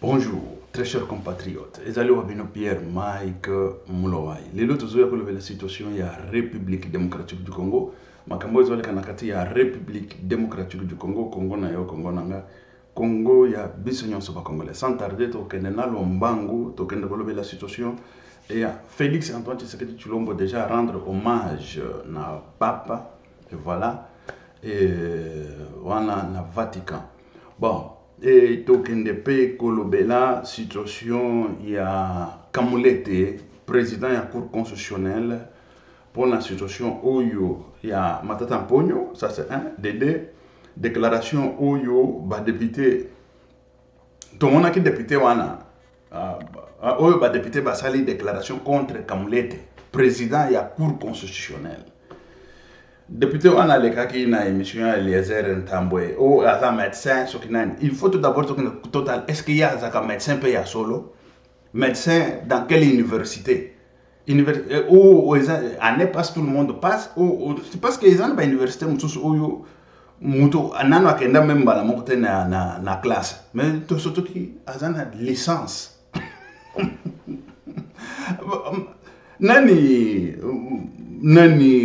Bonjour, très chers compatriotes. Ezali wabino Pierre Mike Mulowai. Lelo tuzoya kulobe la situation ya République démocratique du Congo. Makambo ezali kanakati ya République démocratique du Congo, Congo na yo, Congo nanga. Congo ya biso nyonso ba Congolais. Sans tarder tokende na lombangu, tokende kulobe la situation et Félix Antoine Tshisekedi Tshilombo déjà rendre hommage na papa et voilà et wana na Vatican. Bon, et tokende pe kolobela situation ya Kamulete, président ya cour constitutionnelle pour la situation oyo ya Matata Mponyo, ça c'est un des deux déclaration oyo ba député to mona ki député wana oyo ba député ba sali déclaration contre Kamulete, président ya cour constitutionnelle. Député on a les cas qui na émission Eliezer Ntambwe ou un médecin ce qui il faut tout d'abord total est-ce qu'il y a un médecin pays à solo médecin dans quelle université où année passe tout le monde passe ou parce que ils ont pas université où muto anano akenda même bala mokote na classe mais tout surtout qui azana licence nani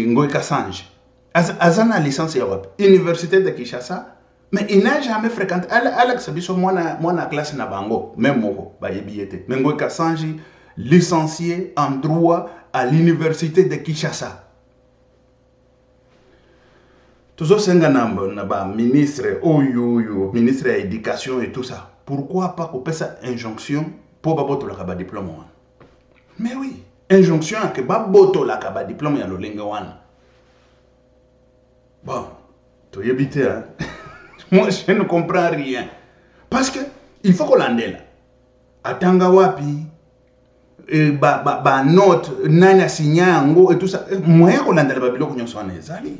Ngoy Kassange azana licence ya wapi université de Kinshasa mais il n'a jamais fréquenté Alex biso mwana classe na bango même moko ba yebiete mais Ngoy Kassange licencié en droit à l'université de Kinshasa. Toujours senga na ba ministre oyo ministre de l'éducation et tout ça. Pourquoi pas qu'on ça injonction pour baboto la kaba diplôme wana? Mais oui, injonction que baboto la kaba diplôme ya lolenga wana. Bon, tu y habite, hein? Moi, je ne comprends rien. Parce que, il faut qu'on l'andelle. Atanga wapi, note, nanya sinyango, et tout ça. Moyen qu'on l'andelle babilo kunyo swana ezali.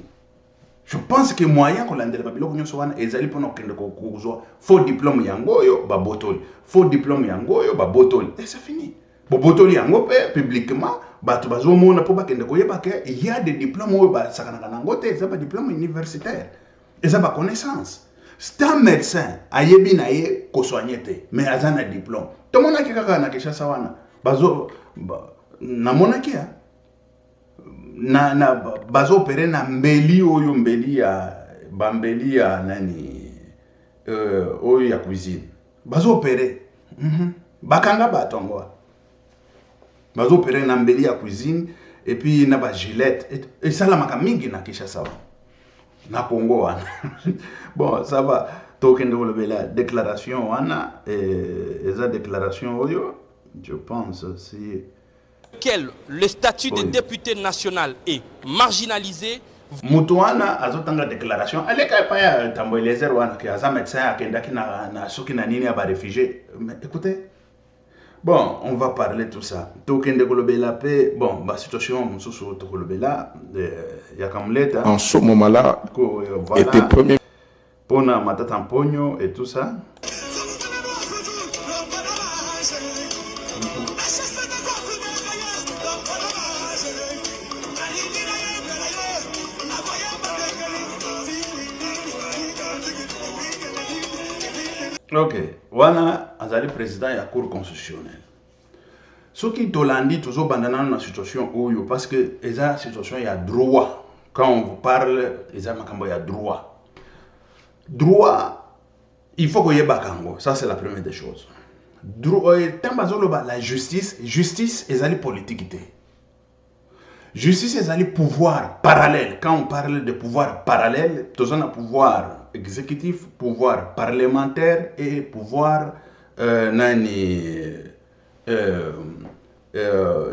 Je pense que moyen qu'on l'andelle babilo kunyo swana ezali pour nous kende kouzwa. Faux diplôme yangoyo, babotoli. Faux diplôme yangoyo, babotoli. Et c'est fini. Babotoli yango, publiquement, bato bazomona po bakende koyeba ke il y a des diplômes où ba sakana nangote ça pas diplôme universitaire et ça pas connaissance c'est un médecin ayebi na ye ko soigner mais azana diplôme to mona ki kaka na kisha sawana bazo na mona ki na bazo opérer na mbeli oyo mbeli ya nani oyo ya cuisine bazo opérer bakanga batongo bazo opérer na mbeli ya cuisine et puis na ba gilette et ça la makamingi na Kinshasa na Congo wana. Bon ça va tokende la déclaration wana et esa déclaration oyo je pense si le statut de député national est marginalisé. Mutu wana azotanga déclaration aleka pa ya Tambo Eliezer wana ki aza médecin akendaki na soki na nini ya ba réfugié. Écoutez, bon, on va parler de tout ça. Tokende kolobela pe, bon, la situation mususu tokolobela ya Kamulete. En ce moment-là, voilà, était premier. Pona Matata Mponyo et tout ça. Ok, wana azali président ya cour constitutionnelle. Ce qui tolandi toujours bandana na situation oyo parce que eza situation ya droit. Quand on vous parle, eza makambo ya droit. Droit, il faut que yeba kango. Ça c'est la première des choses. Droit, la justice ezali politique. Justice ezali pouvoir parallèle. Quand on parle de pouvoir parallèle, tous on a pouvoir exécutif, pouvoir parlementaire et pouvoir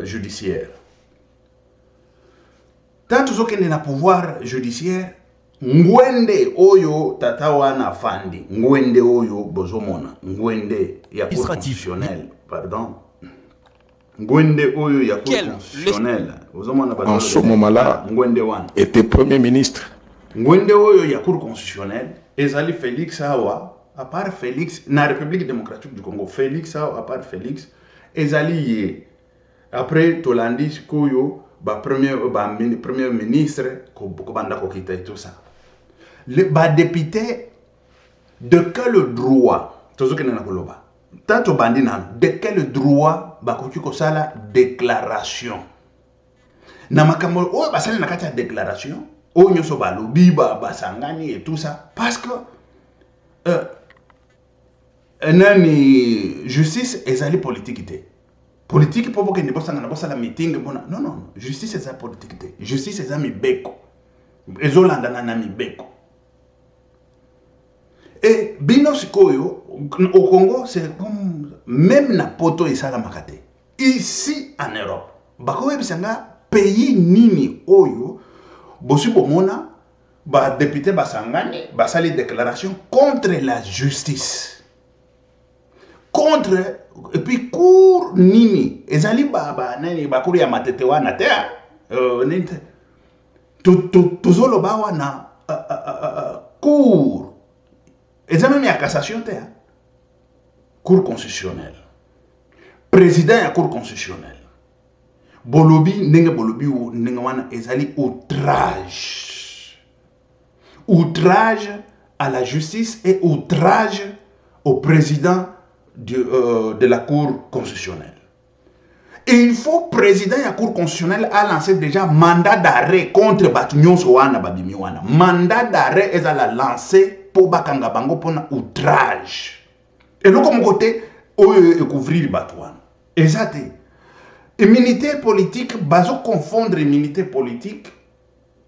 judiciaire. Tant que nous avons pouvoir judiciaire, ngwende oyo tatawana fandi, ngwende oyo bozomona, ngwende ya cour constitutionnelle, pardon. Ngwende oyo ya cour constitutionnelle, bozomona en ce moment-là, ngwende wana était premier ministre. Ngwende oyo ya cour constitutionnelle, ezali Félix Awa, à part Félix, na République démocratique du Congo, Félix Awa, à part Félix, ezali ye. Après Tolandi Koyo, premier ministre, Kobanda Kokita et tout ça. Les députés, de quel droit, toujours que nous avons Tato bandina, de quel droit bakoki kosala déclaration? Na makambo o basali na kati ya déclaration, o nyoso balobi basangani et tout ça parce que nani justice ezali politique te. Politique pour que ne bosanga na bosala meeting bona. Non non, justice ezali politique te. Justice ezali mibeko. Ezolanda na mibeko. Et bino sikoyo au Congo c'est comme même na poto isala makate. Ici en Europe, bako ebisanga pays nini oyo bosi bomona ba député basangani basali déclaration contre la justice. Contre et puis cour nini ezali baba nani bakuru ya matete wana te ninte tuzolo bawa na cour ezali même ya cassation te cour constitutionnelle président ya cour constitutionnelle bolobi ndenge bolobi ndenge wana ezali outrage à la justice et outrage au président de la Cour constitutionnelle. Et il faut président de la Cour constitutionnelle a lancé déjà mandat d'arrêt contre Batunyon Sowana Babimiwana. Mandat d'arrêt est à la lancer pour Bakanga Bango pour un outrage. Et donc, comme côté, on couvrir Batouane. Exact. Immunité politique, baso confondre immunité politique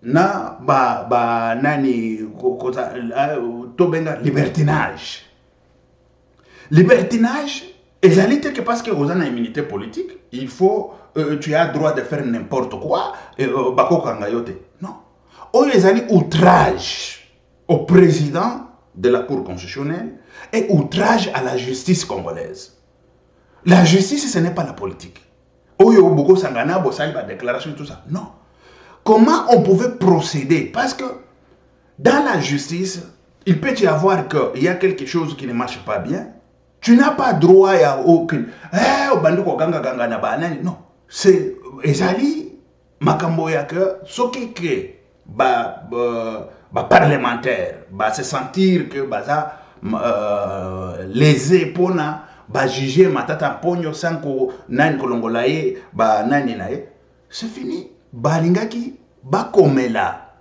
na nani tobenga libertinage. Libertinage, que parce que vous avez une immunité politique, il faut, tu as le droit de faire n'importe quoi, non. Ou ils ont outrage au président de la Cour constitutionnelle et outrage à la justice congolaise. La justice, ce n'est pas la politique. Ou ils ont beaucoup sangana, la déclaration et tout ça. Non. Comment on pouvait procéder? Parce que dans la justice, il peut y avoir qu'il y a quelque chose qui ne marche pas bien. Tu n'as pas droit à aucun. Non. C'est. Ezali, makambo ya que, ce qui est parlementaire, se sentir que lésé pour juger matata ponyo sans que nani kolongolaye, nani nae. C'est fini. Balingaki, komela,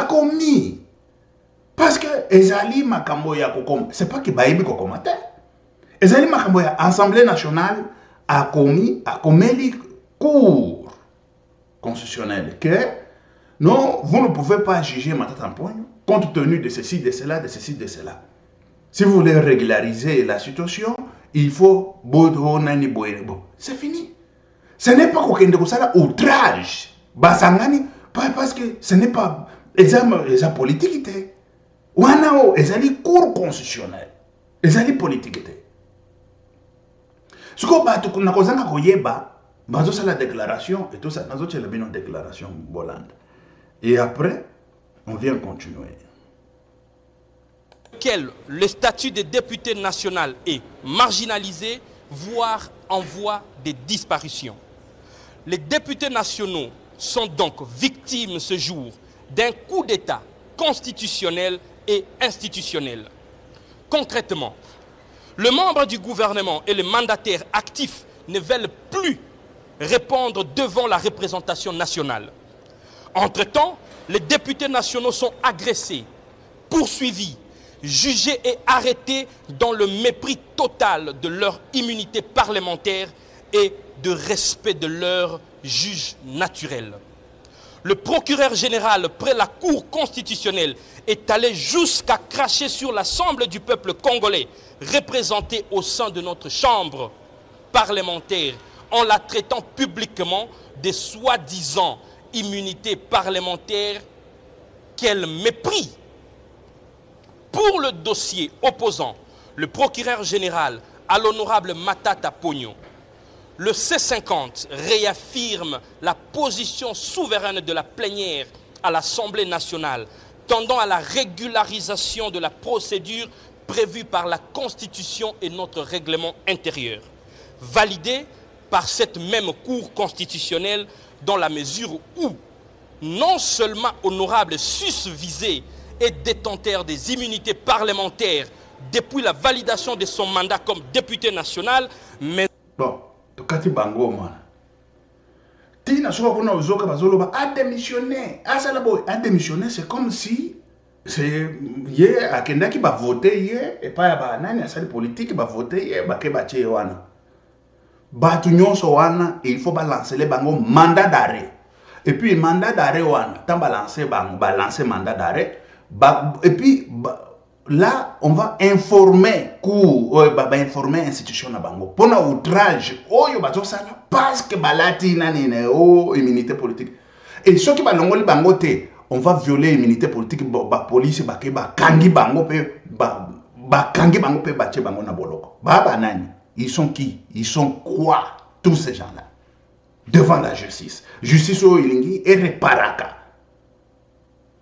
komi. Parce que ezali makambo ya kokom. C'est pas que baïbi kokomate. Ezali makambo ya Assemblée nationale a commis cour constitutionnelle que non, vous ne pouvez pas juger Matata Mponyo compte tenu de ceci, de cela, de ceci, de cela. Si vous voulez régulariser la situation, il faut c'est fini. Ce n'est pas qu'un outrage. Basangani, parce que ce n'est pas examen politique. Wanao, ezali cour constitutionnelle. Ezali politique. Ce qu'on va tout na kozanga koyeba, bazo sa la déclaration et tout ça, nazo tchela bino déclaration bolande. Et après, on vient continuer. Quel le statut de député national est marginalisé, voire en voie de disparition. Les députés nationaux sont donc victimes ce jour d'un coup d'État constitutionnel et institutionnel. Concrètement, le membre du gouvernement et les mandataires actifs ne veulent plus répondre devant la représentation nationale. Entre-temps, les députés nationaux sont agressés, poursuivis, jugés et arrêtés dans le mépris total de leur immunité parlementaire et de respect de leur juge naturel. Le procureur général près la Cour constitutionnelle est allé jusqu'à cracher sur l'ensemble du peuple congolais représenté au sein de notre chambre parlementaire en la traitant publiquement de soi-disant immunité parlementaire. Quel mépris! Pour le dossier opposant le procureur général à l'honorable Matata Ponyo, le C50 réaffirme la position souveraine de la plénière à l'Assemblée nationale tendant à la régularisation de la procédure prévue par la Constitution et notre règlement intérieur, validée par cette même Cour constitutionnelle dans la mesure où non seulement honorable susvisé et détenteur des immunités parlementaires depuis la validation de son mandat comme député national, mais... Bon, tokati bango mana. Tina soka kuna uzoka bazoloba a démissionné. Ah ça là boy, a démissionné, c'est comme si c'est yé akenda ki ba voter yé et pas ba nani asali politique ba voter yé ba ke ba che wana. Batu nyonso wana, il faut balancer les bango mandat d'arrêt. Et puis mandat d'arrêt wana, tant balancer bango, balancer mandat d'arrêt. Et puis là, on va informer informer institution na bango. Pour un outrage, yo bazo sala parce que balati nanine immunité politique. Et ceux qui va longoli bango te, on va violer l'immunité politique ba police ba ke ba kangi bango pe ba kangi bango pe ba che bango na boloko. Ba nani, ils sont qui? Ils sont quoi tous ces gens-là devant la justice. Justice o ilingi et reparaka.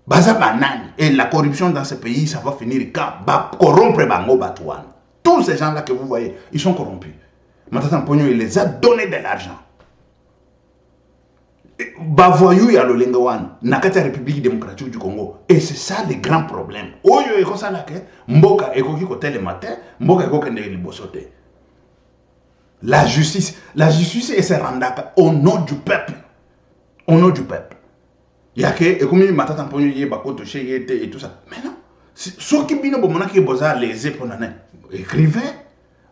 Baza banani. Et la corruption dans ce pays, ça va finir quand ba corrompre bango batouane. Tous ces gens-là que vous voyez, ils sont corrompus. Maintenant, Pogno, il les a donné de l'argent. Bavoyou ya lolengawan, nakata République démocratique du Congo. Et c'est ça le grand problème. Oyo eko salake, mboka eko ki kote le matin, mboka eko kende libosote. La justice est se rendaka au nom du peuple. Au nom du peuple. Yake, et comme matata Pogno ye bako touché yete et tout ça. Mais non. Ceux qui bino bomona ki boza les éponanais. Écrivez,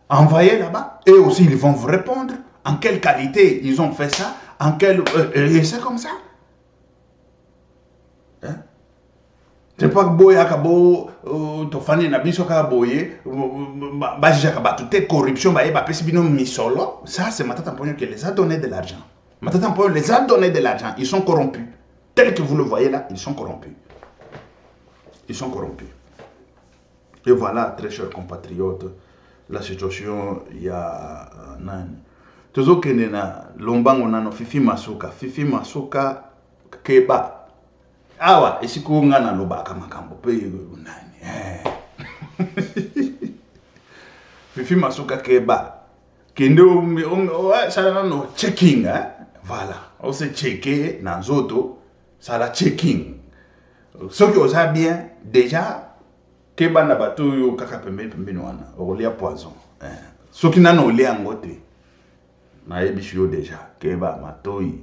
envoyez là-bas. Et aussi, ils vont vous répondre. En quelle qualité ils ont fait ça. En quel... et c'est comme ça. Hein? C'est pas que boya kabo tofani na biso ka boye ba jaka ba toute corruption ba ba pesi bino misolo. Ça c'est Matata Pogno qui les a donné de l'argent. Matata Pogno les a donné de l'argent. Ils sont corrompus. Tel que vous le voyez là, ils sont corrompus. Ils sont corrompus. Et voilà, très chers compatriotes, la situation il y a nani. Tozo kenena lombango nano Fifi Masuka keba awa esiku ngana lobaka makambo pe nani Fifi Masuka keba kende sala no checking voilà on se checker na zoto sala checking ce qui osa bien déjà keba na bato yo kaka pembeni wana olia poison ce qui nano olia ngote na ebisho déjà keba matoi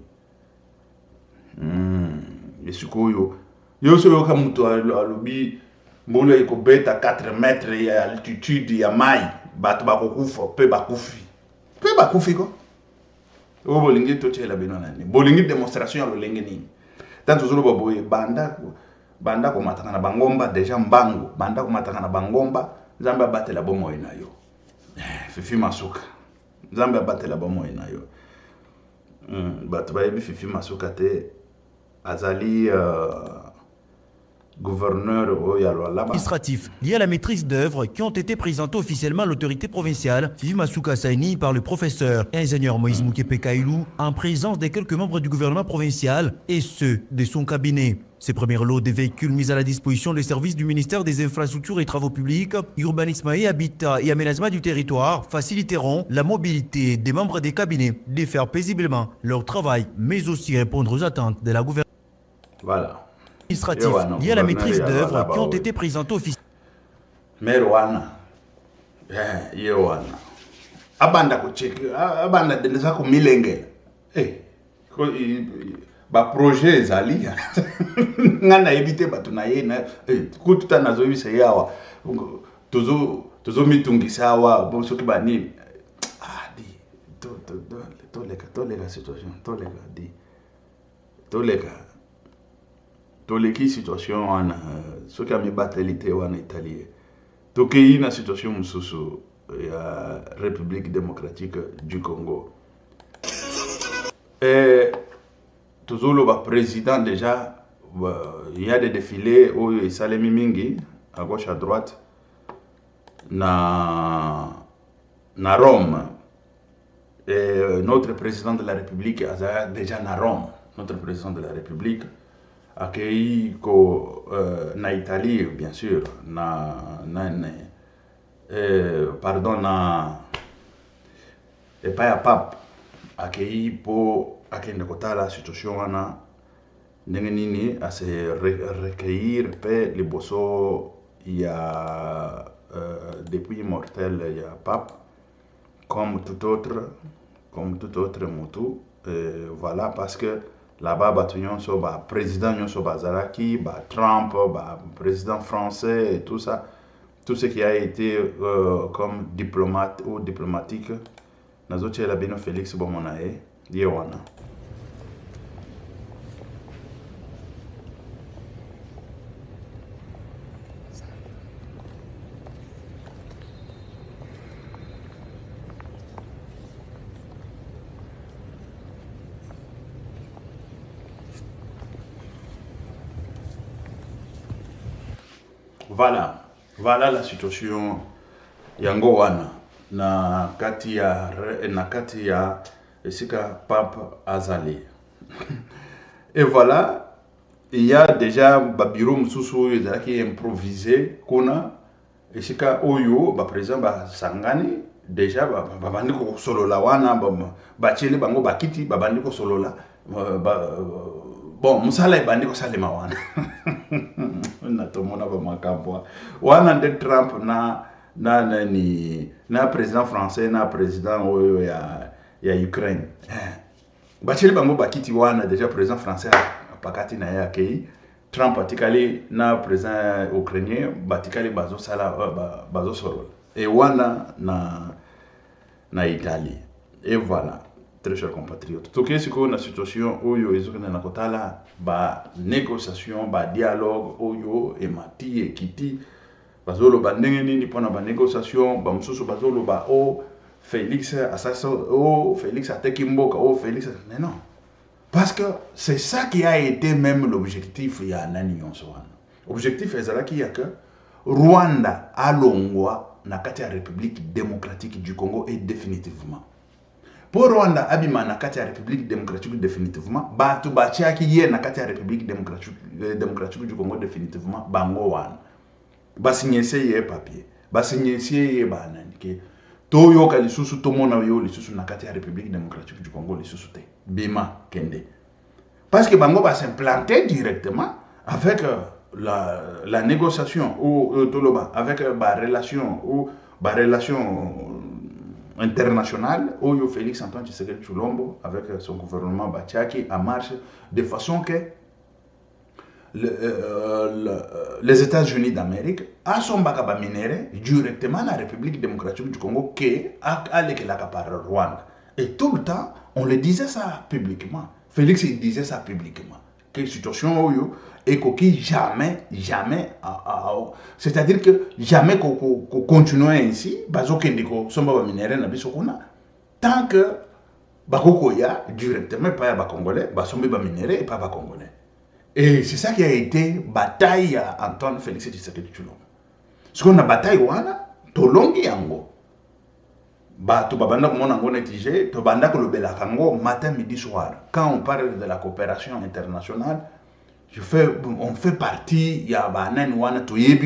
esikoyo yo so yo kamuto alobi mbula iko beta 4 mètres ya altitude ya mai bato bakokufa pe bakufi ko o bolingi to chela binona ni bolingi démonstration ya lolenge ni tanto zolo baboye banda ko mataka na bangomba déjà mbangu banda ko mataka na bangomba Nzambe abatela bomo ina yo Fifi Masuka Nzambe abatela bomo ina yo bato bayebi Fifi Masuka te azali gouverneur administratifs liés à la maîtrise d'œuvre qui ont été présentés officiellement à l'autorité provinciale Fifi Masuka Saini par le professeur et ingénieur Moïse Mukepe Kailou en présence des quelques membres du gouvernement provincial et ceux de son cabinet. Ces premiers lots de véhicules mis à la disposition des services du ministère des Infrastructures et Travaux Publics, Urbanisme et Habitat et Aménagement du Territoire faciliteront la mobilité des membres des cabinets de faire paisiblement leur travail, mais aussi répondre aux attentes de la gouvernance. Voilà. Administratifs liés à la maîtrise d'œuvre qui ont été présentés officiellement. Merwana. Yewana. Abanda ko check, abanda denza ko milenge. Ba projet ezali ngana ebite batu na ye na kututa nazo bise yawa tozo mitungisa wa bo soki bani di toleka situation toleki situation wana soki amibateli wana Italie tokei na situation mususu ya République démocratique du Congo toujours le président déjà il y a des défilés où il salemi mingi à gauche à droite na Rome et notre président de la République a déjà na Rome notre président de la République accueilli na Italie bien sûr pardon na et pas à pape accueilli pour akende kotala situation wana ndenge nini à se recueillir pe liboso ya depuis mortel, il y a pape, comme tout autre Moutou. Voilà, parce que là-bas, président Zaraki, Trump, président français et tout ça, tout ce qui a été comme diplomate ou diplomatique, Nazoche Labino Félix Bomonae, Yewana. Voilà la situation yango wana na kati ya esika Pape Azali. Et voilà, il y a déjà babiro mususu qui improvisé kuna esika oyo président sangani déjà babandi ko solola wana bachele bango bakiti babandi ko solola bon musala ebandi ko salema wana na tomona ba makambo wana de Trump na président français na président oyo ya Ukraine bacheli bango bakiti wana déjà président français pakati na ya kei Trump atikali na président ukrainien batikali bazo sala bazo solo et wana na Italie. Et voilà, très chers compatriotes, tout ce qu'on a situation oyo ezokena na kotala négociation dialogue oyo emati ekiti bazolo ndenge nini pona négociation mususu bazolo Félix assassin Félix ateki mboka Félix non, parce que c'est ça qui a été même l'objectif ya nani nyonso wana. Objectif ezalaki ya que Rwanda alongwa na kati ya République démocratique du Congo et définitivement. Pour Rwanda abima na kati ya République démocratique définitivement, batu bachiaki ye na kati ya République démocratique du Congo définitivement bango wana. Basinyese ye papier, basinyese ye banani ke toyo ka lisusu tomona yo lisusu na kati ya République démocratique du Congo lisusu te. Bima kende. Parce que bango va s'implanter directement avec la négociation ou toloba avec relation internationale où Félix Antoine Tshisekedi Tshilombo avec son gouvernement Bachaki en marche de façon que les États-Unis d'Amérique a son bakaba minéré directement à la République démocratique du Congo qui a par Rwanda. Et tout le temps, on le disait ça publiquement. Félix il disait ça publiquement. Que situation où et qui jamais c'est-à-dire que jamais qu'on continue ainsi bazo kendiko somba ba minéré na biso kuna tant que bakoko ya directement pas ba congolais ba somba ba minéré et pas ba congolais. Et c'est ça qui a été bataille à Antoine Félix Tshisekedi Tshilombo. Ce qu'on a bataille wana to longi yango to babanda komona ngo netige to banda ko lobela kango matin midi soir. Quand on parle de la coopération internationale, on fait partie, il y a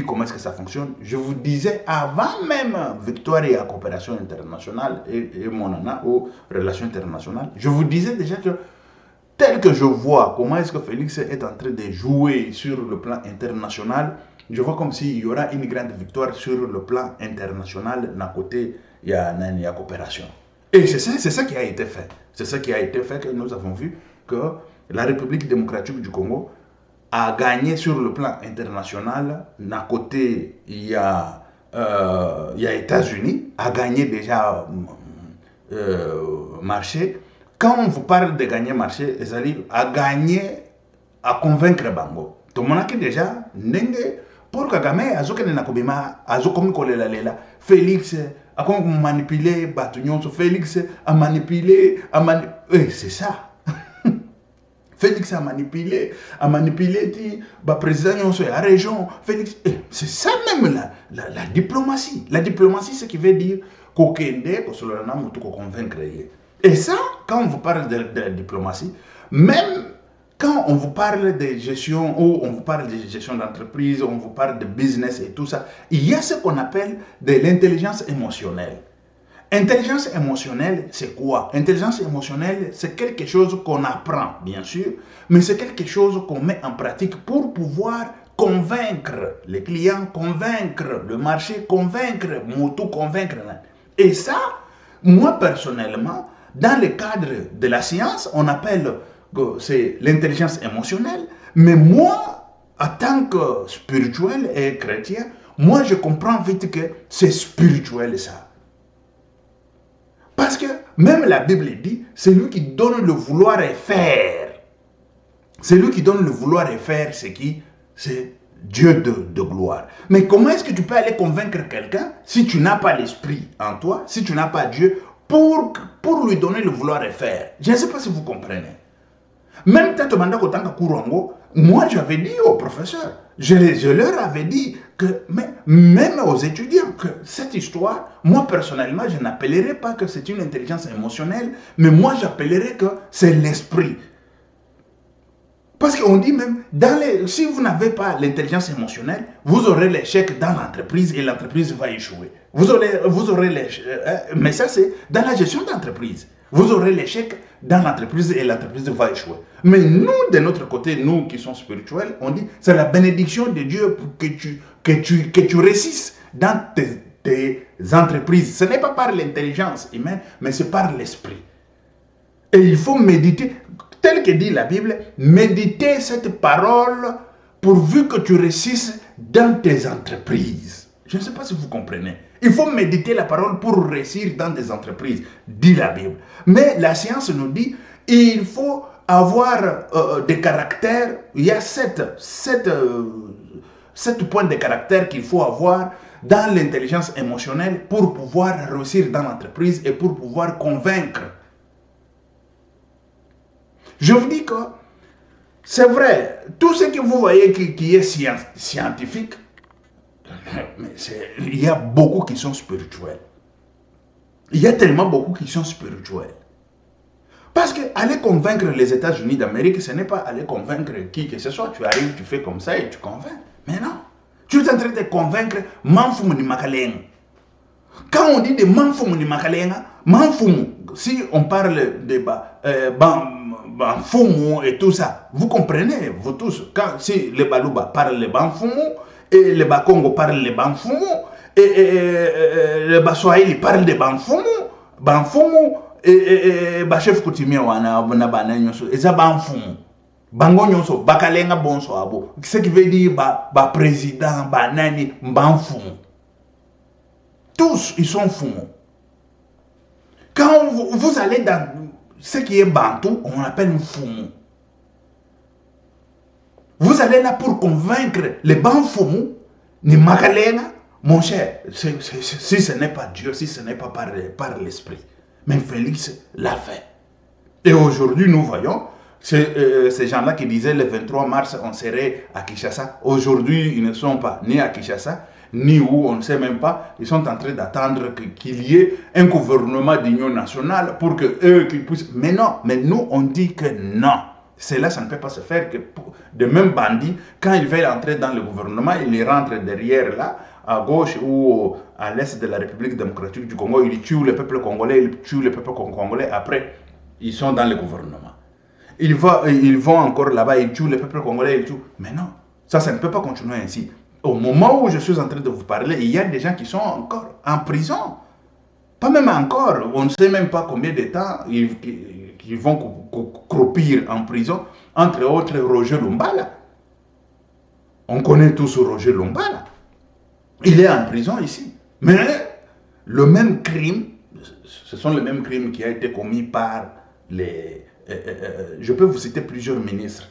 comment est-ce que ça fonctionne. Je vous disais avant même victoire et la coopération internationale et mon ana aux relations internationales, je vous disais déjà que tel que je vois comment est-ce que Félix est en train de jouer sur le plan international, je vois comme s'il y aura une grande victoire sur le plan international d'un côté il y a une coopération. Et c'est ça qui a été fait. C'est ça qui a été fait que nous avons vu que la République démocratique du Congo a gagné sur le plan international. D'un côté, il y a États-Unis, a gagné déjà marché. Quand on vous parle de gagner marché, Ezali a gagné à convaincre Bango. Tout le monde a déjà, pour Kagame, Félix a manipulé, Félix a manipulé, c'est ça. Félix a manipulé le président de la région. Félix, c'est ça même la diplomatie. La diplomatie, c'est ce qui veut dire qu'on convaincre. Et ça, quand on vous parle de la diplomatie, même quand on vous parle de gestion, ou on vous parle de gestion d'entreprise, on vous parle de business et tout ça, il y a ce qu'on appelle de l'intelligence émotionnelle. Intelligence émotionnelle, c'est quoi? Intelligence émotionnelle, c'est quelque chose qu'on apprend, bien sûr, mais c'est quelque chose qu'on met en pratique pour pouvoir convaincre les clients, convaincre le marché, convaincre Moto, convaincre. Et ça, moi personnellement, dans le cadre de la science, on appelle que c'est l'intelligence émotionnelle. Mais moi, en tant que spirituel et chrétien, moi je comprends vite que c'est spirituel ça. Parce que même la Bible dit, c'est lui qui donne le vouloir et faire. C'est lui qui donne le vouloir et faire, c'est qui? C'est Dieu de gloire. Mais comment est-ce que tu peux aller convaincre quelqu'un si tu n'as pas l'esprit en toi, si tu n'as pas Dieu, pour lui donner le vouloir et faire? Je ne sais pas si vous comprenez. Même Tato Mandako Tanka Kourango, moi j'avais dit au professeur, je leur avais dit que même aux étudiants, que cette histoire, moi personnellement, je n'appellerais pas que c'est une intelligence émotionnelle, mais moi j'appellerais que c'est l'esprit. Parce qu'on dit même, si vous n'avez pas l'intelligence émotionnelle, vous aurez l'échec dans l'entreprise et l'entreprise va échouer. Vous aurez l'échec, mais ça c'est dans la gestion d'entreprise. Vous aurez l'échec dans l'entreprise et l'entreprise va échouer. Mais nous, de notre côté, nous qui sommes spirituels, on dit, c'est la bénédiction de Dieu pour que tu réussisses dans tes entreprises. Ce n'est pas par l'intelligence humaine, mais c'est par l'esprit. Et il faut méditer. Tel que dit la Bible, méditez cette parole pourvu que tu réussisses dans tes entreprises. Je ne sais pas si vous comprenez. Il faut méditer la parole pour réussir dans des entreprises, dit la Bible. Mais la science nous dit, il faut avoir des caractères. Il y a sept points de caractère qu'il faut avoir dans l'intelligence émotionnelle pour pouvoir réussir dans l'entreprise et pour pouvoir convaincre. Je vous dis que c'est vrai, tout ce que vous voyez qui est scientifique, mais il y a beaucoup qui sont spirituels. Il y a tellement beaucoup qui sont spirituels. Parce que aller convaincre les États-Unis d'Amérique, ce n'est pas aller convaincre qui que ce soit. Tu arrives, tu fais comme ça et tu convaincs. Mais non. Tu es en train de convaincre Manfumu ni Makalenga. Quand on dit de Manfumu ni Makalenga, Manfumu, si on parle de Banfumu et tout ça, vous comprenez, vous tous, si les Baluba parlent le Banfumu, et les Bakongo parlent le Banfumu, et les Baswahili parlent de Banfumu, et Bachef Coutumier wana bana nyonso, et ça Banfumu. Bango nyonso, Bakalenga bonso abo. Ce qui veut dire président, nani, Banfumu. Tous, ils sont fumos. Quand vous allez dans ce qui est Bantou, on appelle un fumu. Vous allez là pour convaincre les Banfumu, les Makalenga, mon cher, si ce n'est pas Dieu, si ce n'est pas par l'esprit. Mais Félix l'a fait. Et aujourd'hui, nous voyons, ces gens-là qui disaient le 23 mars, on serait à Kinshasa. Aujourd'hui, ils ne sont pas ni à Kinshasa, ni où, on ne sait même pas. Ils sont en train d'attendre qu'il y ait un gouvernement d'union nationale pour que eux qu'ils puissent. Mais non, mais nous, on dit que non. Cela, ça ne peut pas se faire. Que de même bandits, quand ils veulent entrer dans le gouvernement, ils rentrent derrière là, à gauche ou à l'est de la République démocratique du Congo. Ils tuent le peuple congolais, ils tuent le peuple congolais. Après, ils sont dans le gouvernement. Ils vont encore là-bas, ils tuent le peuple congolais, ils tuent. Mais non, ça ne peut pas continuer ainsi. Au moment où je suis en train de vous parler, il y a des gens qui sont encore en prison. Pas même encore, on ne sait même pas combien de temps ils vont croupir en prison. Entre autres, Roger Lumbala. On connaît tous Roger Lumbala. Il est en prison ici. Mais le même crime, ce sont les mêmes crimes qui ont été commis par les... je peux vous citer plusieurs ministres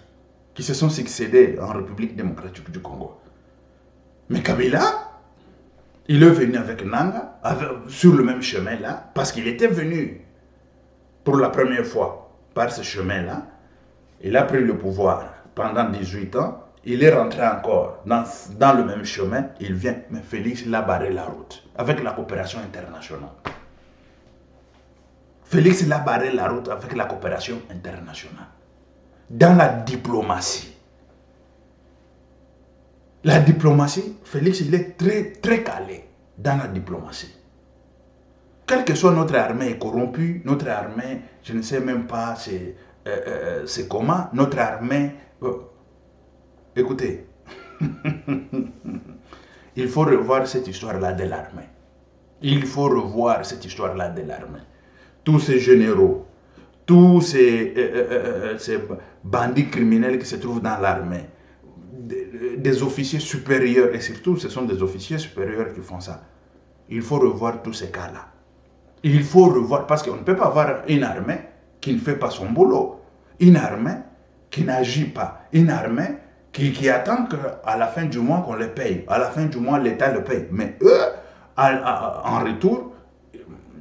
qui se sont succédés en République démocratique du Congo. Mais Kabila, il est venu avec Nanga, sur le même chemin là, parce qu'il était venu pour la première fois par ce chemin là. Il a pris le pouvoir pendant 18 ans. Il est rentré encore dans le même chemin. Il vient, mais Félix l'a barré la route avec la coopération internationale. Félix l'a barré la route avec la coopération internationale. Dans la diplomatie. La diplomatie, Félix, il est très, très calé dans la diplomatie. Quelle que soit notre armée corrompue, notre armée, je ne sais même pas c'est comment, notre armée... écoutez, Il faut revoir cette histoire-là de l'armée. Il faut revoir cette histoire-là de l'armée. Tous ces généraux, tous ces bandits criminels qui se trouvent dans l'armée, des officiers supérieurs, et surtout ce sont des officiers supérieurs qui font ça. Il faut revoir tous ces cas-là. Il faut revoir, parce qu'on ne peut pas avoir une armée qui ne fait pas son boulot, une armée qui n'agit pas, une armée qui attend qu'à la fin du mois qu'on les paye, à la fin du mois l'État le paye. Mais eux, en retour,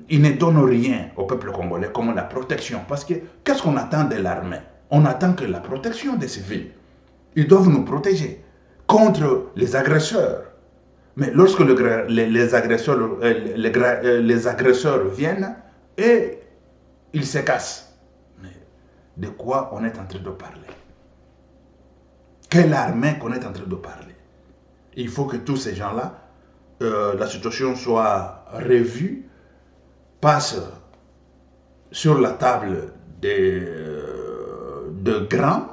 ils ne donnent rien au peuple congolais comme la protection. Parce que qu'est-ce qu'on attend de l'armée? On attend que la protection des civils. Ils doivent nous protéger contre les agresseurs. Mais lorsque les agresseurs viennent et ils se cassent, mais de quoi on est en train de parler? Quelle armée qu'on est en train de parler? Il faut que tous ces gens-là, la situation soit revue, passe sur la table de grands,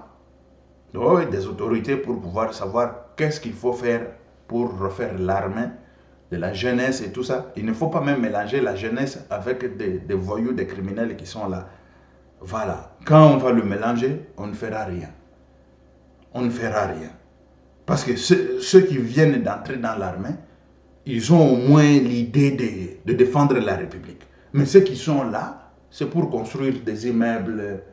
des autorités pour pouvoir savoir qu'est-ce qu'il faut faire pour refaire l'armée, de la jeunesse et tout ça. Il ne faut pas même mélanger la jeunesse avec des voyous, des criminels qui sont là. Voilà. Quand on va le mélanger, on ne fera rien. On ne fera rien. Parce que ceux qui viennent d'entrer dans l'armée, ils ont au moins l'idée de défendre la République. Mais ceux qui sont là, c'est pour construire des immeubles,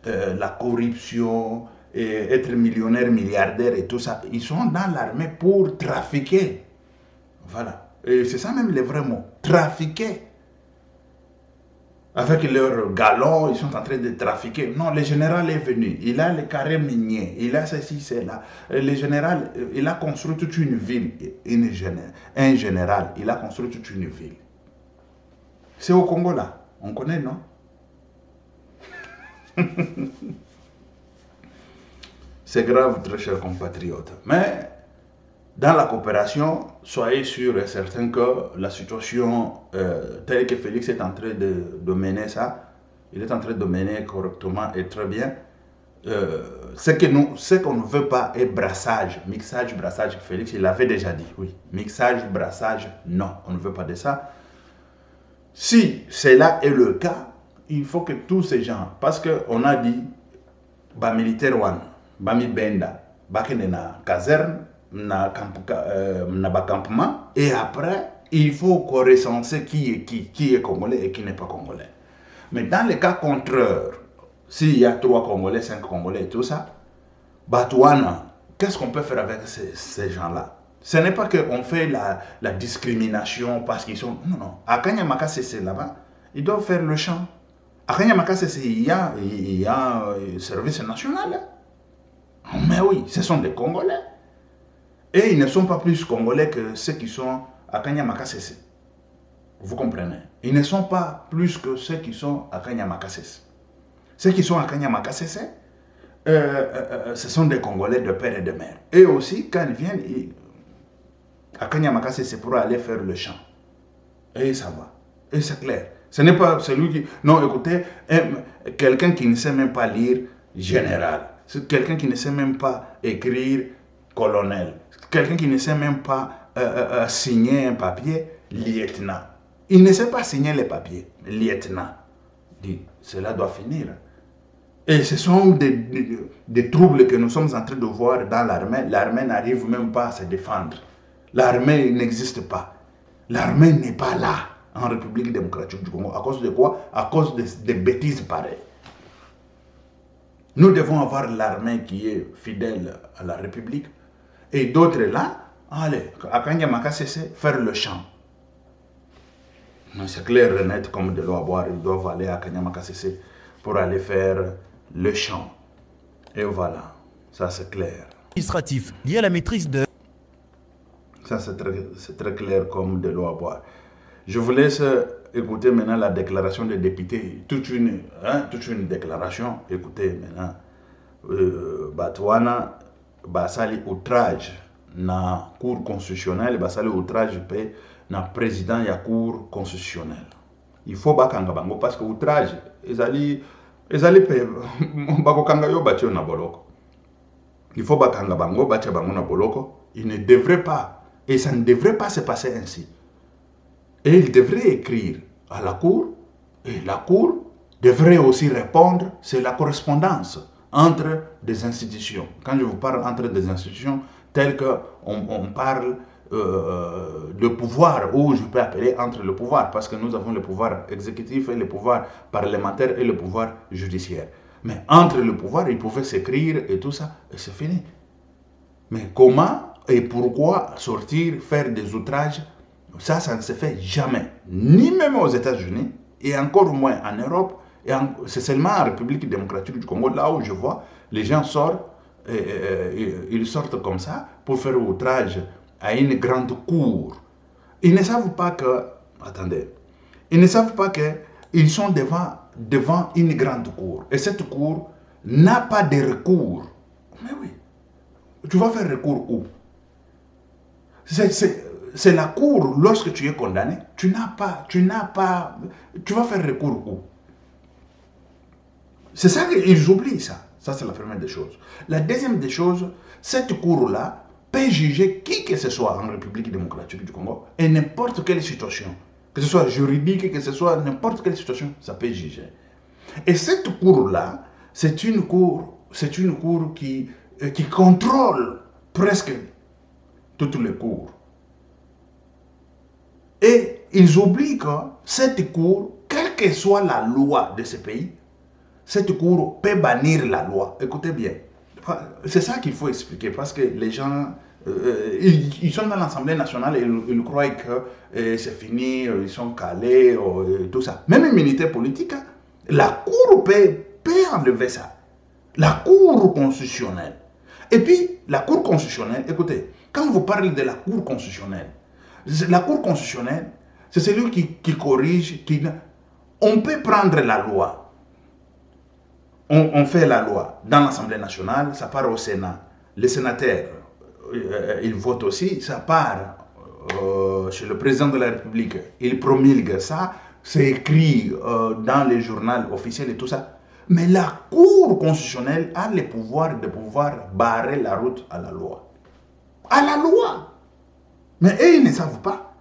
la corruption, et être millionnaire, milliardaire et tout ça. Ils sont dans l'armée pour trafiquer. Voilà. Et c'est ça même les vrais mots. Trafiquer. Avec leurs galons, ils sont en train de trafiquer. Non, le général est venu. Il a les carrés miniers. Il a ceci, cela. Le général, il a construit toute une ville. Un général, il a construit toute une ville. C'est au Congo là. On connaît, non? C'est grave, très chers compatriotes. Mais dans la coopération, soyez sûrs et certains que la situation telle que Félix est en train de mener ça, il est en train de mener correctement et très bien. Ce qu'on ne veut pas est brassage, mixage, brassage. Félix, il l'avait déjà dit, oui. Mixage, brassage, non, on ne veut pas de ça. Si cela est le cas, il faut que tous ces gens, parce qu'on a dit, bah militaire one, bami benda, bakene na caserne, na campement, et après, il faut qu'on recense qui est congolais et qui n'est pas congolais. Mais dans les cas contraires, s'il y a 3 Congolais, 5 Congolais et tout ça, Batouana, qu'est-ce qu'on peut faire avec ces gens-là? Ce n'est pas qu'on fait la discrimination parce qu'ils sont... Non, non. À Kanyamaka, c'est là-bas. Ils doivent faire le champ. À Kanyamaka, il y a un service national. Mais oui, ce sont des Congolais. Et ils ne sont pas plus Congolais que ceux qui sont à Kanyamaka. Vous comprenez? Ils ne sont pas plus que ceux qui sont à Kanyamaka. Ceux qui sont à Kanyamaka, ce sont des Congolais de père et de mère. Et aussi, quand ils viennent, à Kanyamaka, c'est pour aller faire le champ. Et ça va. Et c'est clair. Ce n'est pas celui qui... Non, écoutez, quelqu'un qui ne sait même pas lire général. C'est quelqu'un qui ne sait même pas écrire colonel. Quelqu'un qui ne sait même pas signer un papier, lieutenant. Il ne sait pas signer les papiers, lieutenant. Dit, cela doit finir. Et ce sont des troubles que nous sommes en train de voir dans l'armée. L'armée n'arrive même pas à se défendre. L'armée n'existe pas. L'armée n'est pas là en République démocratique du Congo. À cause de quoi? À cause des bêtises pareilles. Nous devons avoir l'armée qui est fidèle à la République. Et d'autres là, allez, à Kanyamaka, c'est faire le champ. C'est clair et net comme de l'eau à boire. Ils doivent aller à Kanyamaka pour aller faire le champ. Et voilà, ça c'est clair. Administratif lié à la maîtrise de... Ça c'est très clair comme de l'eau à boire. Je vous laisse écouter maintenant la déclaration des députés. Toute une déclaration. Écoutez maintenant. Batouana, basali outrage na cour constitutionnelle, basali outrage pe na président ya cour constitutionnelle. Il faut bakanga bango parce que outrage ezali pe bakokanga yo batio na boloko. Il faut bakanga bango batia bango na boloko Il ne devrait pas, et ça ne devrait pas se passer ainsi. Et il devrait écrire à la Cour, et la Cour devrait aussi répondre, c'est la correspondance entre des institutions. Quand je vous parle entre des institutions, telles qu'on parle de pouvoir, ou je peux appeler entre le pouvoir, parce que nous avons le pouvoir exécutif et le pouvoir parlementaire et le pouvoir judiciaire. Mais entre le pouvoir, ils pouvaient s'écrire et tout ça, et c'est fini. Mais comment et pourquoi sortir, faire des outrages, ça ne se fait jamais, ni même aux États-Unis, et encore moins en Europe. C'est seulement en République démocratique du Congo, là où je vois, les gens sortent, ils sortent comme ça pour faire outrage à une grande cour. Ils ne savent pas que, attendez, ils ne savent pas qu'ils sont devant une grande cour. Et cette cour n'a pas de recours. Mais oui, tu vas faire recours où? C'est la cour, lorsque tu es condamné, tu vas faire recours où? C'est ça qu'ils oublient, ça. Ça, c'est la première des choses. La deuxième des choses, cette cour-là peut juger qui que ce soit en République démocratique du Congo et n'importe quelle situation. Que ce soit juridique, que ce soit n'importe quelle situation, ça peut juger. Et cette cour-là, c'est une cour qui contrôle presque toutes les cours. Et ils oublient que cette cour, quelle que soit la loi de ce pays, cette cour peut bannir la loi. Écoutez bien. C'est ça qu'il faut expliquer, parce que les gens, ils sont dans l'Assemblée nationale et ils croient que c'est fini, ils sont calés, tout ça. Même immunité politique, la cour peut enlever ça. La cour constitutionnelle. Et puis, la cour constitutionnelle, écoutez, quand vous parlez de la cour constitutionnelle, c'est celui qui corrige, on peut prendre la loi. On fait la loi dans l'Assemblée nationale, ça part au Sénat. Les sénateurs, ils votent aussi, ça part chez le président de la République. Il promulgue ça, c'est écrit dans les journaux officiels et tout ça. Mais la Cour constitutionnelle a le pouvoir de pouvoir barrer la route à la loi. À la loi! Mais eux, ils ne savent pas.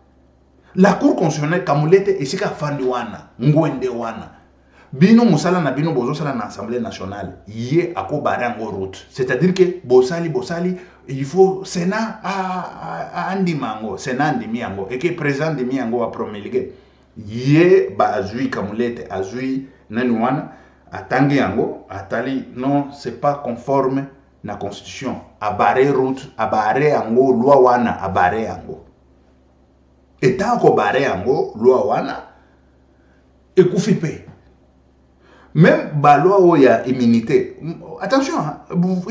La Cour constitutionnelle, Kamulete, ici, Fandiwana, Ngwendewana. Bino musala na bino bozo sala na Assemblée nationale yé ako barango route, c'est-à-dire que bosali il faut Sénat andimango, Sénat andimiango et que président andimiango a promulgué yé bazui Kamulete azui nanuana atangi yango atali non c'est pas conforme na constitution a barrer route a barrer yango loi wana a barrer yango et tant ko barrer yango loi wana ekufipe. Même la loi il y a immunité. Attention, hein,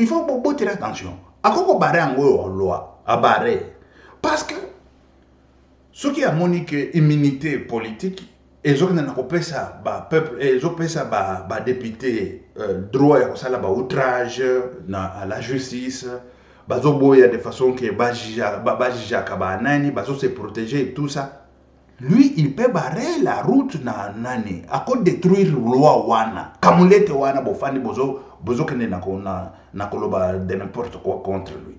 il faut tirer attention. À quoi barrer en loi, à barrer. Parce que ce qui a monique immunité politique, ils ont pas ça, peuple, ils ont ça, député, droit à ça, outrage à la justice, il y a des façons que se protéger et tout ça. Lui, il peut barrer la route na nani, à cause détruire loi wana. Kamulete wana bofani bozo kene na koloba de n'importe quoi contre lui.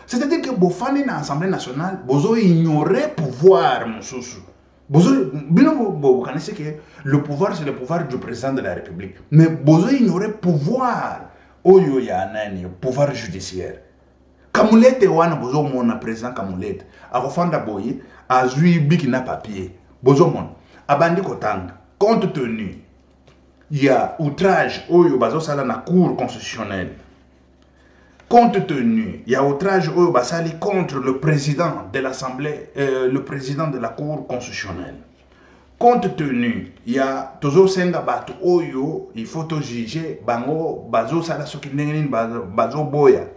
C'est-à-dire que bofani na Assemblée nationale bozo ignorer pouvoir mususu. Bozo bino bo connaissez que le pouvoir c'est le pouvoir du président de la République. Mais bozo ignorer pouvoir oyo ya nani, pouvoir judiciaire. Kamulete wana bozo mona président Kamulete. Akofanda boye azui biki na papier. Bozo mona. Abandi kotanga. Compte tenu il y a outrage oyo bazo sala na cour constitutionnelle. Compte tenu il y a outrage oyo basali contre le président de l'Assemblée, le président de la cour constitutionnelle. Compte tenu il y a tozo senga batu oyo il faut to juger bango bazo sala soki ndenge bazo boya.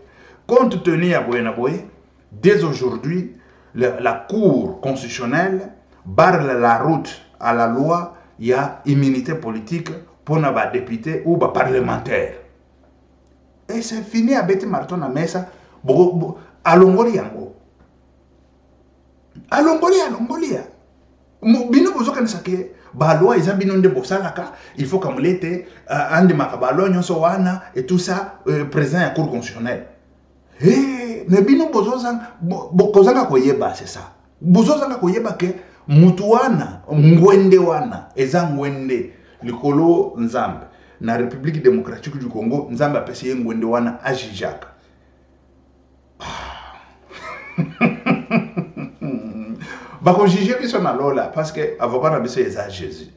Compte tenu à Boyenaboye, dès aujourd'hui, la Cour constitutionnelle barre la route à la loi, il y a immunité politique pour les députés ou les parlementaires. Et c'est fini à Betty Marton à Mesa, à Longolia. À Longolia. Bino bozo kanisake ba loi ils ont bino de bosalaka il faut comme l'été andi makabalo nyonso wana et tout ça président à Cour constitutionnelle. Mais bino kozanga koyeba, c'est ça. Bozozanga koyeba ke mutu wana, ngwende wana, eza ngwende likolo nzambe. Na République démocratique du Congo, nzambe apesi ye ngwende wana ajijaka. Bako jije biso na lola, parce que avocat na biso eza Jésus.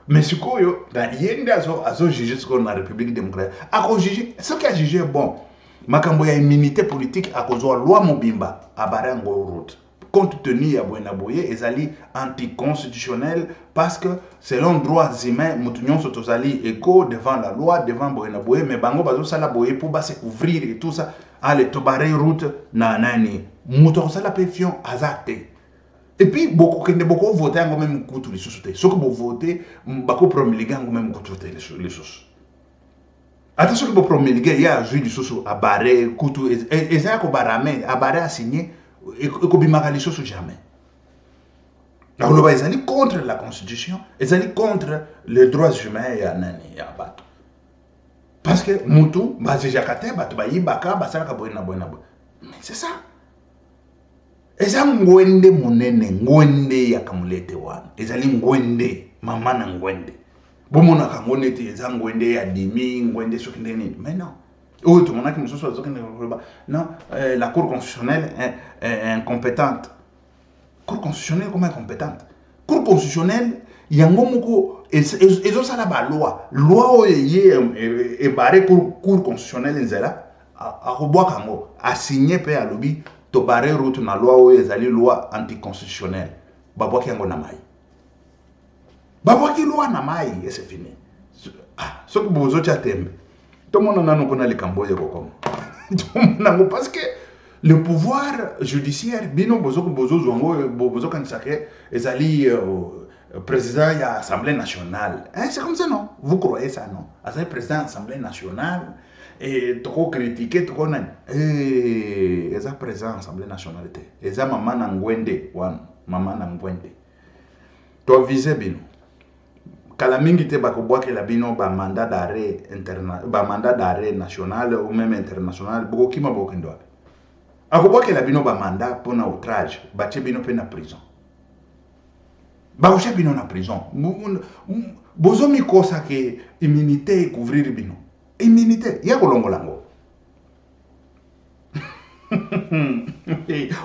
Mais sikoyo, na yende azo jije sikoyo na République démocratique. Ako jije, ce qui a jugé bon. Makambo ya immunité politique à cause de la loi Mobimba à Barango route. Compte tenu à Boyenaboye, ezali anticonstitutionnel parce que selon droits humains, Moutounion Sotozali écho devant la loi, devant Boyenaboye, mais Bango Bazo Sala Boye pour se couvrir et tout ça, allez, Tobare route, nanani, Mouton Sala Péfion, azate. Et puis, beaucoup voté en même coup tous les sociétés. Ce que vous votez, beaucoup promulguer en même coup toutes les choses. Attention que vous promulguez, il y a un juge du soso à barrer, couteau, et ça qu'on barame, à barrer, à signer, et qu'on bimara les choses jamais. Alors, ils allaient contre la Constitution, ils allaient contre les droits humains et à Nani, et à Bato. Parce que, Moutou, c'est Jakate, Bato, Bayi, Baka, Basaka, Boina, Boina, Boina. Mais c'est ça. Et ça, Ngwende, Mounene, Ngwende, Yakamulete, Wan. Ils allaient Ngwende, Maman, Ngwende. Bomona kangone te za ngwende ya dimi ngwende sokindeni mais non tout le monde qui me soit non la cour constitutionnelle est incompétente. Cour constitutionnelle comment incompétente? Cour constitutionnelle yango moko ezo sala ba loi oyeye e barré cour constitutionnelle nzela a robwa kango a signé pe a lobby to barré route na loi oyo ezali loi anticonstitutionnelle babwa yango na mai. Babaki loi na mai et c'est fini. Ce que vous avez tembe. Tout le monde n'a pas les camboyes comme. Parce que le pouvoir judiciaire, bino bozo zongo bozo kanisake ezali président de l'Assemblée nationale. C'est comme ça non? Vous croyez ça non? Azali président de l'Assemblée nationale et trop critiqué trop nan. Eza président de l'Assemblée nationale te. Eza maman na ngwende wan, maman na ngwende. To viser bino. Kala mingi te bakobwake la bino ba mandat d'arrêt national ou même international boko kima boko ndo. Akobwake la bino ba mandat pour na outrage, batie bino pe na prison. Ba ocha bino na prison. Bozo mi kosa ke immunité couvrir bino. Immunité ya kolongolango.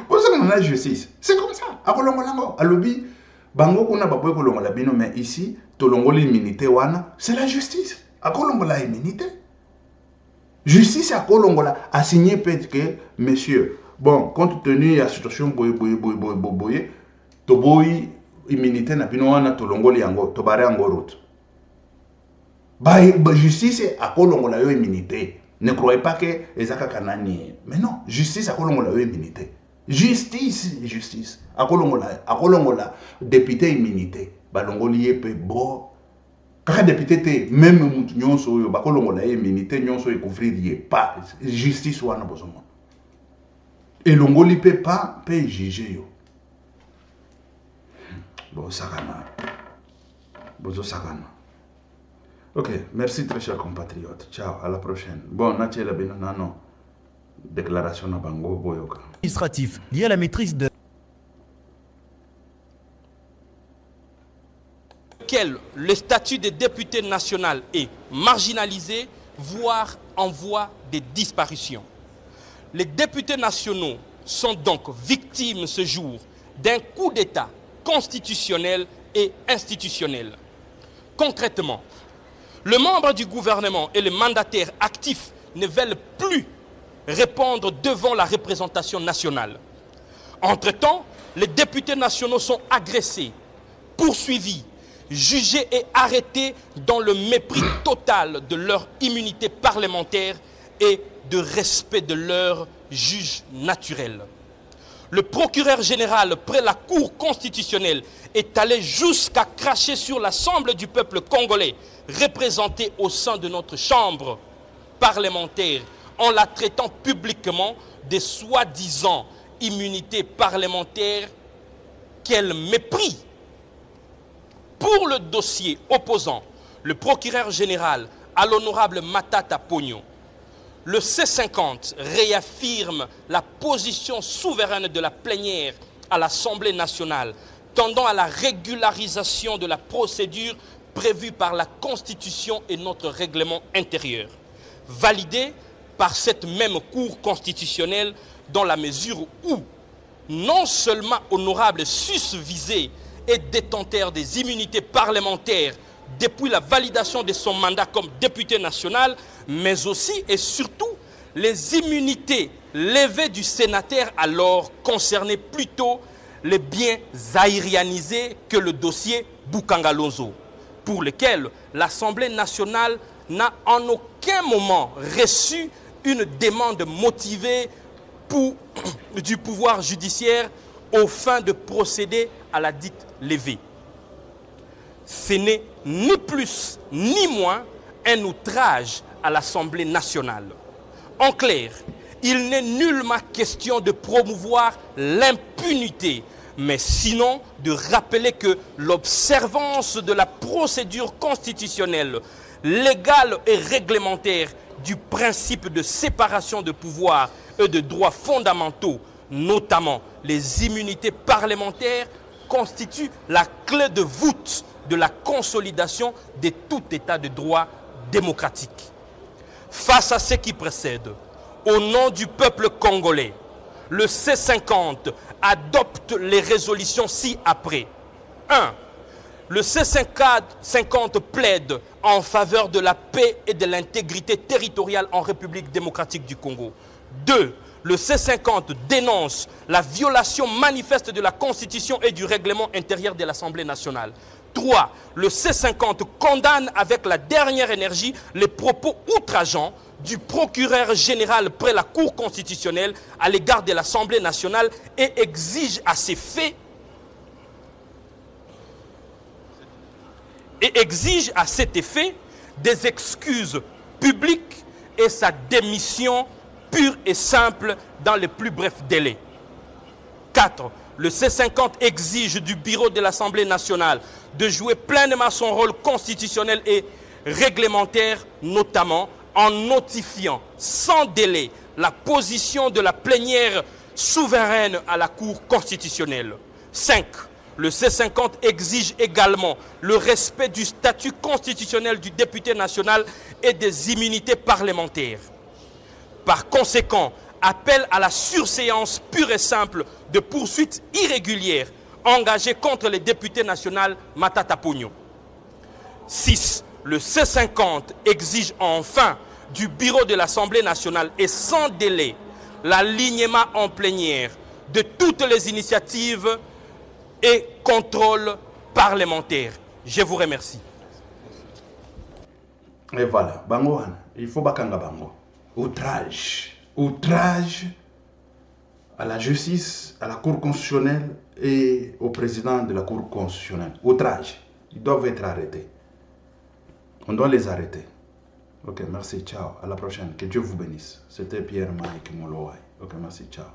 Bozo na justice. C'est comme ça. Akolongolango alobi bango kuna baboy kolongola bino mais ici tolongoli immunité wana c'est la justice akolongola immunité justice akolongola a signé peut que monsieur bon compte tenu la situation boy to boy immunité na bino wana tolongoli yango to bare yango route ba justice akolongola yo immunité ne croyez pas que ezaka kanani mais non justice akolongola yo immunité. Justice. Akolongola député immunité. Balongoli yepe bo. Kaka député te même mutu nyonso yo bakolongola immunité nyonso couvrir yé pas justice wana bozomo. Et longoli pe pas pe juger yo. Bon sakana. Bozo sakana. OK, merci très chers compatriotes. Ciao, à la prochaine. Bon, Nathiela Benonano. Déclaration à Bango Boyoka. Administratif lié à la maîtrise de Quel le statut de député national est marginalisé, voire en voie de disparition. Les députés nationaux sont donc victimes ce jour d'un coup d'État constitutionnel et institutionnel. Concrètement, le membre du gouvernement et le mandataire actif ne veulent plus répondre devant la représentation nationale. Entre-temps, les députés nationaux sont agressés, poursuivis, jugés et arrêtés dans le mépris total de leur immunité parlementaire et de respect de leur juge naturel. Le procureur général près la Cour constitutionnelle est allé jusqu'à cracher sur l'ensemble du peuple congolais représenté au sein de notre chambre parlementaire en la traitant publiquement de soi-disant immunité parlementaire. Quel mépris! Pour le dossier opposant le procureur général à l'honorable Matata Pogno, le C50 réaffirme la position souveraine de la plénière à l'Assemblée nationale, tendant à la régularisation de la procédure prévue par la Constitution et notre règlement intérieur, validée par cette même Cour constitutionnelle dans la mesure où non seulement honorable susvisé et détenteur des immunités parlementaires depuis la validation de son mandat comme député national, mais aussi et surtout les immunités levées du sénateur alors concernaient plutôt les biens aérianisés que le dossier Boukangalonzo, pour lequel l'Assemblée nationale n'a en aucun moment reçu une demande motivée du pouvoir judiciaire aux fins de procéder à la dite levée. Ce n'est ni plus ni moins un outrage à l'Assemblée nationale. En clair, il n'est nullement question de promouvoir l'impunité, mais sinon de rappeler que l'observance de la procédure constitutionnelle, légale et réglementaire du principe de séparation de pouvoir et de droits fondamentaux, notamment les immunités parlementaires, constitue la clé de voûte de la consolidation de tout état de droit démocratique. Face à ce qui précède, au nom du peuple congolais, le C50 adopte les résolutions ci-après. 1. Le C50 plaide en faveur de la paix et de l'intégrité territoriale en République démocratique du Congo. 2. Le C50 dénonce la violation manifeste de la Constitution et du règlement intérieur de l'Assemblée nationale. 3. Le C50 condamne avec la dernière énergie les propos outrageants du procureur général près la Cour constitutionnelle à l'égard de l'Assemblée nationale et exige à cet effet des excuses publiques et sa démission pure et simple dans les plus brefs délais. 4. Le C50 exige du bureau de l'Assemblée nationale de jouer pleinement son rôle constitutionnel et réglementaire, notamment en notifiant sans délai la position de la plénière souveraine à la Cour constitutionnelle. 5. Le C50 exige également le respect du statut constitutionnel du député national et des immunités parlementaires. Par conséquent, appelle à la surséance pure et simple de poursuites irrégulières engagées contre les députés nationaux Matata Pogno. 6. Le C50 exige enfin du bureau de l'Assemblée nationale et sans délai l'alignement en plénière de toutes les initiatives et contrôles parlementaires. Je vous remercie. Et voilà, bango, il faut bakanga bango. Outrage. Outrage à la justice, à la Cour constitutionnelle et au président de la Cour constitutionnelle. Outrage. Ils doivent être arrêtés. On doit les arrêter. Ok, merci, ciao. À la prochaine. Que Dieu vous bénisse. C'était Pierre Mike Molowai. Ok, merci, ciao.